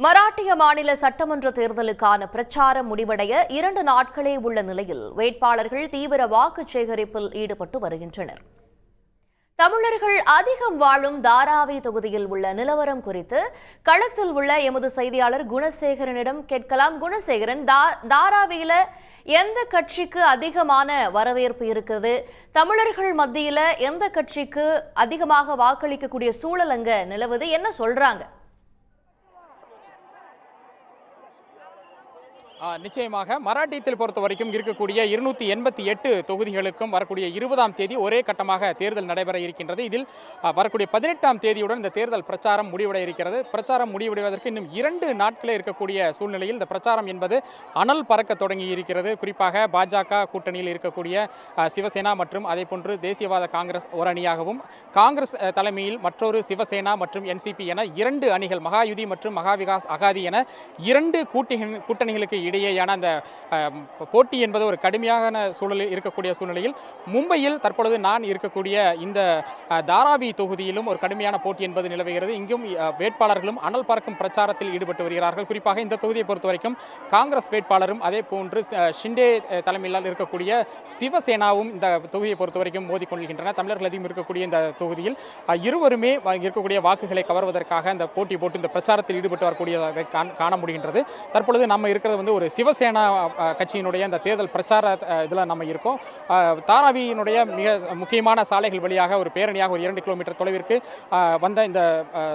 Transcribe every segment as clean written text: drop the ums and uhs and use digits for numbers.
மராட்டிய மாநில சட்டமன்ற தேர்தலுக்கான பிரச்சாரம் முடிவடைய 2 நாட்களே உள்ள நிலையில் வேட்பாளர்கள் தீவிர வாக்கு சேகரிப்பில் ஈடுபட்டு வருகின்றனர். தமிழர்கள் அதிகம் வாழும் தாராவி தொகுதியில் உள்ள நிலவரம் குறித்து களத்தில் உள்ள எமது செய்தியாளர் குணசேகரனிடம் கேட்கலாம். குணசேகரன், தாராவியில எந்த கட்சிக்கு அதிகமான வரவேற்பு இருக்குது? தமிழர்கள் மத்தியில எந்த கட்சிக்கு அதிகமாக வாக்களிக்கக்கூடிய சூழல் அங்க நிலவுது? என்ன சொல்றாங்க? நிச்சயமாக மராட்டியத்தில் பொறுத்த வரைக்கும் இருக்கக்கூடிய 288 தொகுதிகளுக்கும் வரக்கூடிய 20ஆம் தேதி ஒரே கட்டமாக தேர்தல் நடைபெற இருக்கின்றது. இதில் வரக்கூடிய 18ஆம் தேதியுடன் இந்த தேர்தல் பிரச்சாரம் முடிவடைய இருக்கிறது. பிரச்சாரம் முடிவடைவதற்கு இன்னும் 2 நாட்களே இருக்கக்கூடிய சூழ்நிலையில் இந்த பிரச்சாரம் என்பது அனல் பறக்க தொடங்கி இருக்கிறது. குறிப்பாக பாஜக கூட்டணியில் இருக்கக்கூடிய சிவசேனா மற்றும் அதே போன்று தேசியவாத காங்கிரஸ் ஒரு அணியாகவும், காங்கிரஸ் தலைமையில் மற்றொரு சிவசேனா மற்றும் என்சிபி என 2 அணிகள், மகாயுதி மற்றும் மகாவிகாஸ் அகாதி என 2 கூட்டணிகளுக்கு இடையேயான அந்த போட்டி என்பது ஒரு கடுமையான சூழலில் இருக்கக்கூடிய சூழ்நிலையில் மும்பையில் தற்பொழுது நான் இருக்கக்கூடிய இந்த தாராவி தொகுதியிலும் ஒரு கடுமையான போட்டி என்பது நிலவுகிறது. இங்கும் வேட்பாளர்களும் அனல் பறக்கும் பிரச்சாரத்தில் ஈடுபட்டு வருகிறார்கள். குறிப்பாக இந்த தொகுதியை பொறுத்த வரைக்கும் காங்கிரஸ் வேட்பாளரும் அதே போன்று ஷிண்டே தலைமையில் இருக்கக்கூடிய சிவசேனாவும் இந்த தொகுதியை பொறுத்த வரைக்கும் மோதிக்கொள்கின்றன. தமிழர்கள் அதிகம் இருக்கக்கூடிய இந்த தொகுதியில் இருவருமே இருக்கக்கூடிய வாக்குகளை கவர்வதற்காக இந்த போட்டி போட்டு இந்த பிரச்சாரத்தில் ஈடுபட்டு வரக்கூடியதை காண முடிகின்றது. தற்பொழுது நம்ம இருக்கிறது ஒரு சிவசேனா கட்சியினுடைய அந்த தேர்தல் பிரச்சார இதில் நம்ம இருக்கோம். தாராவியினுடைய மிக முக்கியமான சாலைகள் வழியாக ஒரு பேரணியாக ஒரு 2 கிலோமீட்டர் தொலைவிற்கு வந்த இந்த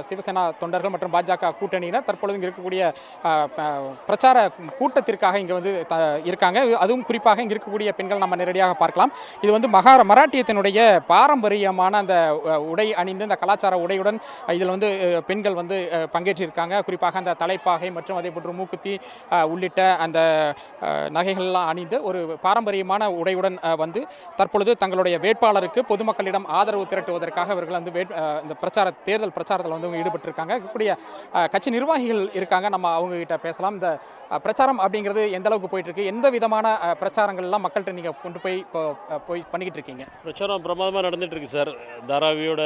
சிவசேனா தொண்டர்கள் மற்றும் பாஜக கூட்டணியினர் தற்பொழுது இருக்கக்கூடிய பிரச்சார கூட்டத்திற்காக இங்கே வந்து இருக்காங்க. அதுவும் குறிப்பாக இங்கே இருக்கக்கூடிய பெண்கள் நம்ம நேரடியாக பார்க்கலாம். இது மராட்டியத்தினுடைய பாரம்பரியமான அந்த உடை அணிந்து இந்த கலாச்சார உடையுடன் இதில் பெண்கள் பங்கேற்றிருக்காங்க. குறிப்பாக அந்த தலைப்பாகை மற்றும் அதே போன்று மூக்குத்தி உள்ளிட்ட அந்த நகைகள்லாம் அணிந்து ஒரு பாரம்பரியமான உடையுடன் தற்பொழுது தங்களுடைய வேட்பாளருக்கு பொதுமக்களிடம் ஆதரவு திரட்டுவதற்காக அவர்கள் இந்த தேர்தல் பிரச்சாரத்தில் ஈடுபட்டிருக்காங்க. இருக்கக்கூடிய கட்சி நிர்வாகிகள் இருக்காங்க, நம்ம அவங்க கிட்ட பேசலாம். இந்த பிரச்சாரம் அப்படிங்கிறது எந்த அளவுக்கு போயிட்டு இருக்கு? எந்த விதமான பிரச்சாரங்கள்லாம் மக்கள்கிட்ட நீங்க கொண்டு போய் பண்ணிக்கிட்டு இருக்கீங்க? பிரச்சாரம் பிரமாதமாக நடந்துட்டு இருக்கு சார். தாராவியோட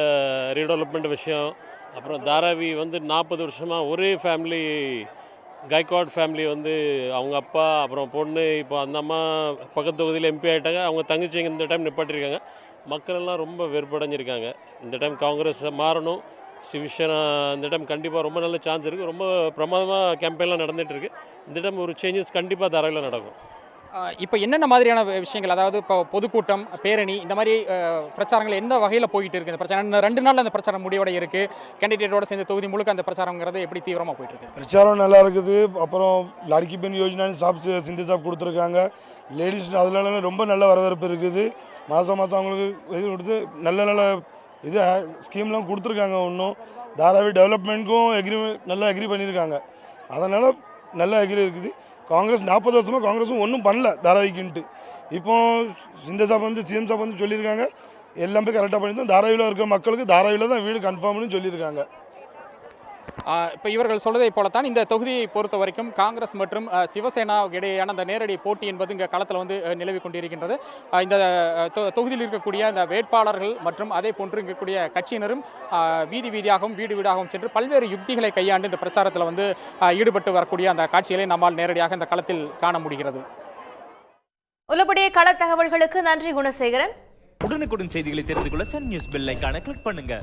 ரீடெவலப்மெண்ட் விஷயம், அப்புறம் தாராவி 40 வருஷமாக ஒரே ஃபேமிலி, கைக்வாட் ஃபேமிலி அவங்க அப்பா அப்புறம் பொண்ணு, இப்போ அந்த அம்மா பக்கத்து தொகுதியில் எம்பி ஆகிட்டாங்க. அவங்க தங்கச்சி இந்த டைம் நிப்பாட்டிருக்காங்க. மக்கள் எல்லாம் ரொம்ப வெறுப்படைஞ்சிருக்காங்க. இந்த டைம் காங்கிரஸ் மாறணும், சிவசேனா இந்த டைம் கண்டிப்பாக ரொம்ப நல்ல சான்ஸ் இருக்குது. ரொம்ப பிரமாதமாக கேம்பெயின்லாம் நடந்துகிட்டு இருக்குது. இந்த டைம் ஒரு சேஞ்சஸ் கண்டிப்பாக தாராவியில் நடக்கும். இப்போ என்னென்ன மாதிரியான விஷயங்கள், அதாவது இப்போ பொதுக்கூட்டம், பேரணி, இந்த மாதிரி பிரச்சாரங்கள் எந்த வகையில் போயிட்டு இருக்குது? இந்த பிரச்சாரம் 2 நாளில் அந்த பிரச்சாரம் முடிவோட இருக்குது. கேண்டிடேட்டோட சேர்ந்து தொகுதி முழுக்க அந்த பிரச்சாரங்கிறது எப்படி தீவிரமாக போயிட்டு இருக்கு? பிரச்சாரம் நல்லா இருக்குது. அப்புறம் லாட்கி பென் யோஜனான்னு சிந்தி சாப் கொடுத்துருக்காங்க. லேடிஸ் அதனால ரொம்ப நல்ல வரவேற்பு இருக்குது. மாதம் அவங்களுக்கு இது கொடுத்து நல்ல இது ஸ்கீம்லாம் கொடுத்துருக்காங்க. இன்னும் தாராவி டெவலப்மெண்ட்டுக்கும் நல்லா அக்ரி பண்ணியிருக்காங்க. அதனால் நல்லா அக்ரி இருக்குது. காங்கிரஸ் 40 வருஷமாக காங்கிரஸும் ஒன்றும் பண்ணல தாராவிக்குன்ட்டு. இப்போ இந்த சாப் சிஎம் சாப் சொல்லியிருக்காங்க, எல்லாமே கரெக்டாக பண்ணியிருந்தோம். தாராவியில் இருக்கிற மக்களுக்கு தாராவியில் தான் வீடு கன்ஃபார்ம்னு சொல்லியிருக்காங்க. இப்போ இவர்கள் சொல்வதை போலத்தான் இந்த தொகுதியை பொறுத்த வரைக்கும் காங்கிரஸ் மற்றும் சிவசேனா இடையேயான அந்த நேரடி போட்டி என்பது இங்கே களத்தில் நிலவி கொண்டிருக்கின்றது. இந்த தொகுதியில் இருக்கக்கூடிய அந்த வேட்பாளர்கள் மற்றும் அதே போன்று இருக்கக்கூடிய கட்சியினரும் வீதியாகவும் வீடாகவும் சென்று பல்வேறு யுக்திகளை கையாண்டு இந்த பிரச்சாரத்தில் ஈடுபட்டு வரக்கூடிய அந்த காட்சிகளை நம்மால் நேரடியாக இந்த களத்தில் காண முடிகிறது. உள்ளபடியே கள தகவல்களுக்கு நன்றி குணசேகரன். உடனுக்குடன் செய்திகளை தெரிந்து கொள்ள சன் நியூஸ் பெல் ஐகானை கிளிக் பண்ணுங்க.